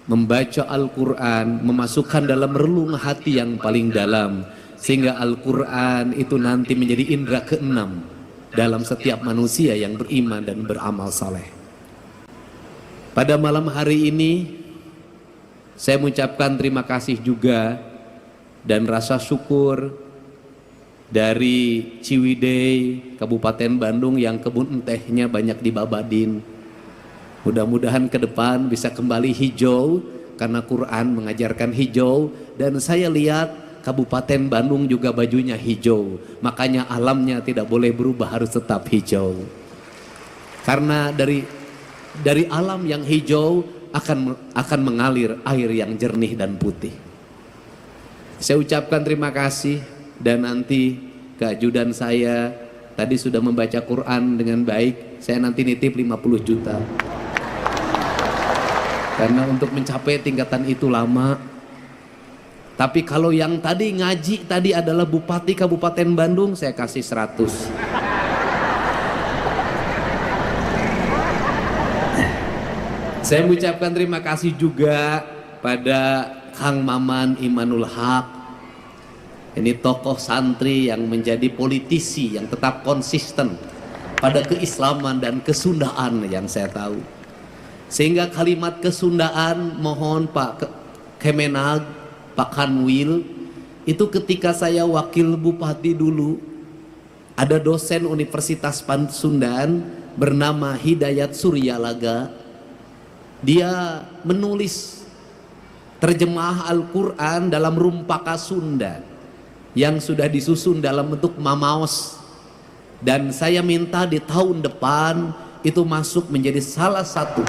membaca Al-Quran, memasukkan dalam relung hati yang paling dalam, sehingga Al-Quran itu nanti menjadi indera keenam dalam setiap manusia yang beriman dan beramal saleh. Pada malam hari ini saya mengucapkan terima kasih juga dan rasa syukur dari Ciwidey, Kabupaten Bandung yang kebun tehnya banyak dibabadin. Mudah-mudahan ke depan bisa kembali hijau karena Quran mengajarkan hijau, dan saya lihat Kabupaten Bandung juga bajunya hijau. Makanya alamnya tidak boleh berubah, harus tetap hijau. Karena dari alam yang hijau akan mengalir air yang jernih dan putih. Saya ucapkan terima kasih, dan nanti keajudan saya tadi sudah membaca Quran dengan baik. Saya nanti nitip 50 juta. Karena untuk mencapai tingkatan itu lama. Tapi kalau yang tadi ngaji tadi adalah Bupati Kabupaten Bandung, saya kasih 100. Saya mengucapkan terima kasih juga pada Kang Maman Imanul Haq. Ini tokoh santri yang menjadi politisi yang tetap konsisten pada keislaman dan kesundaan yang saya tahu. Sehingga kalimat kesundaan mohon Pak Kemenag, Pak Kanwil, itu ketika saya wakil bupati dulu, ada dosen Universitas Pasundan bernama Hidayat Suryalaga. Dia menulis terjemah Al-Quran dalam rumpaka Sunda yang sudah disusun dalam bentuk mamaos, dan saya minta di tahun depan itu masuk menjadi salah satu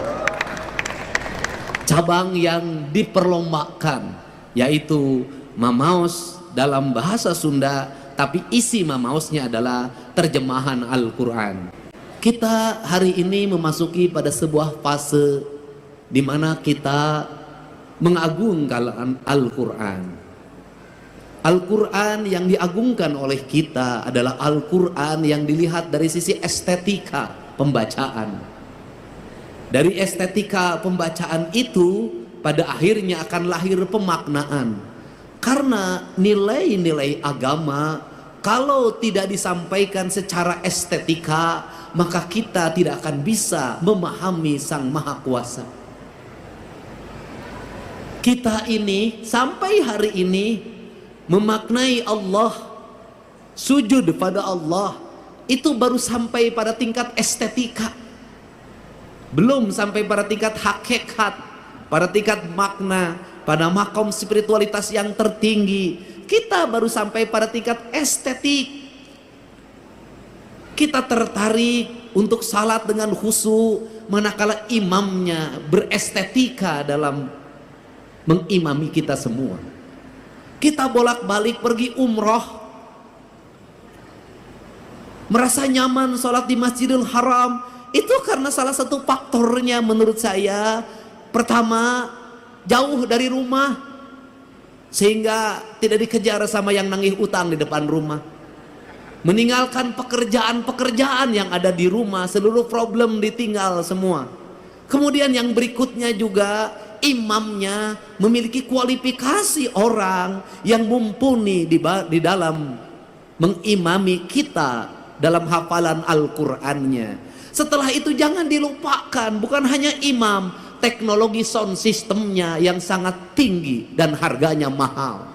cabang yang diperlombakan, yaitu mamaos dalam bahasa Sunda, tapi isi mamaosnya adalah terjemahan Al-Quran. Kita hari ini memasuki pada sebuah fase di mana kita mengagungkan Al-Quran. Al-Quran yang diagungkan oleh kita adalah Al-Quran yang dilihat dari sisi estetika pembacaan. Dari estetika pembacaan itu pada akhirnya akan lahir pemaknaan. Karena nilai-nilai agama kalau tidak disampaikan secara estetika, maka kita tidak akan bisa memahami Sang Maha Kuasa. Kita ini sampai hari ini memaknai Allah, sujud pada Allah, itu baru sampai pada tingkat estetika, belum sampai pada tingkat hakikat, pada tingkat makna, pada makom spiritualitas yang tertinggi. Kita baru sampai pada tingkat estetik. Kita tertarik untuk salat dengan khusyuk manakala imamnya berestetika dalam mengimami kita semua. Kita bolak-balik pergi umroh, merasa nyaman sholat di Masjidil Haram, itu karena salah satu faktornya menurut saya, pertama jauh dari rumah sehingga tidak dikejar sama yang nagih utang di depan rumah, meninggalkan pekerjaan-pekerjaan yang ada di rumah, seluruh problem ditinggal semua. Kemudian yang berikutnya juga imamnya memiliki kualifikasi orang yang mumpuni di dalam mengimami kita dalam hafalan Al-Qur'annya. Setelah itu jangan dilupakan, bukan hanya imam, teknologi sound systemnya yang sangat tinggi dan harganya mahal.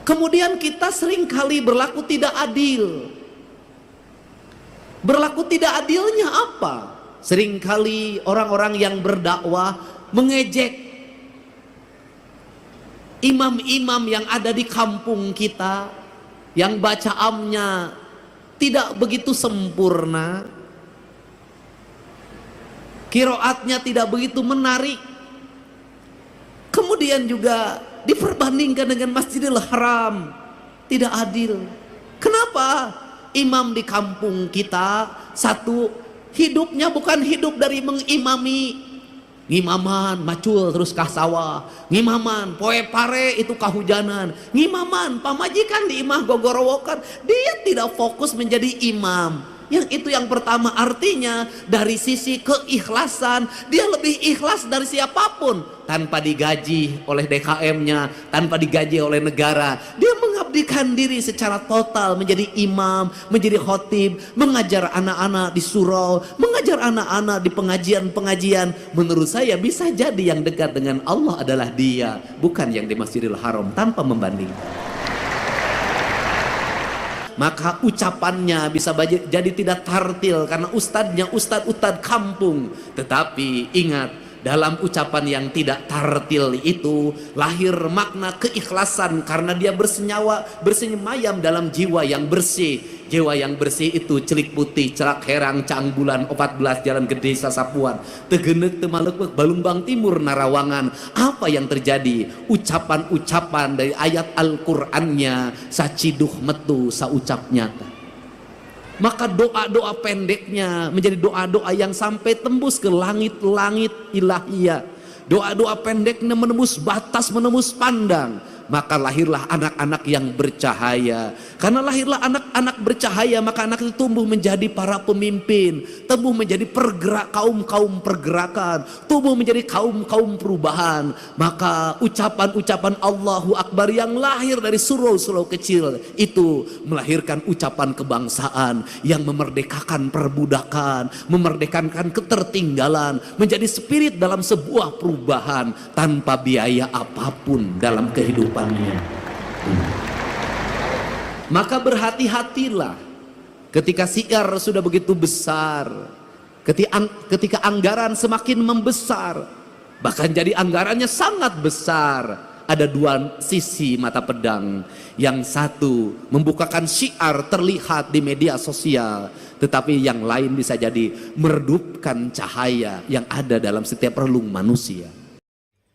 Kemudian kita seringkali berlaku tidak adil. Berlaku tidak adilnya apa? Seringkali orang-orang yang berdakwah mengejek imam-imam yang ada di kampung kita, yang bacaannya tidak begitu sempurna, qiraatnya tidak begitu menarik. Kemudian juga diperbandingkan dengan Masjidil Haram, tidak adil. Kenapa? Imam di kampung kita, satu, hidupnya bukan hidup dari mengimami, ngimaman macul terus kah sawah, ngimaman poe pare itu kahujanan, ngimaman pamajikan di imah gogorowokan. Dia tidak fokus menjadi imam. Yang itu yang pertama, artinya dari sisi keikhlasan dia lebih ikhlas dari siapapun, tanpa digaji oleh DKM-nya, tanpa digaji oleh negara. Dia mengabdikan diri secara total menjadi imam, menjadi khotib, mengajar anak-anak di surau, mengajar anak-anak di pengajian-pengajian. Menurut saya bisa jadi yang dekat dengan Allah adalah dia, bukan yang di Masjidil Haram, tanpa membandingkan. Maka ucapannya bisa jadi tidak tartil karena ustadznya ustadz kampung. Tetapi ingat, dalam ucapan yang tidak tartil itu lahir makna keikhlasan karena dia bersemayam dalam jiwa yang bersih. Jiwa yang bersih itu celik putih, cerak herang, cang bulan, 14 jalan gede sasapuan, tegenek temalekek balumbang timur narawangan. Apa yang terjadi? Ucapan-ucapan dari ayat Al-Qur'annya saciduh metu saucap nyata. Maka doa-doa pendeknya menjadi doa-doa yang sampai tembus ke langit-langit ilahiyah. Doa-doa pendeknya menembus batas, menembus pandang. Maka lahirlah anak-anak yang bercahaya. Karena lahirlah anak-anak bercahaya, maka anak itu tumbuh menjadi para pemimpin, tumbuh menjadi kaum-kaum pergerakan, tumbuh menjadi kaum-kaum perubahan. Maka ucapan-ucapan Allahu Akbar yang lahir dari surau-surau kecil itu melahirkan ucapan kebangsaan yang memerdekakan perbudakan, memerdekakan ketertinggalan, menjadi spirit dalam sebuah perubahan tanpa biaya apapun dalam kehidupan. Maka berhati-hatilah ketika siar sudah begitu besar, ketika anggaran semakin membesar, bahkan jadi anggarannya sangat besar. Ada dua sisi mata pedang. Yang satu membukakan syiar terlihat di media sosial, tetapi yang lain bisa jadi meredupkan cahaya yang ada dalam setiap relung manusia.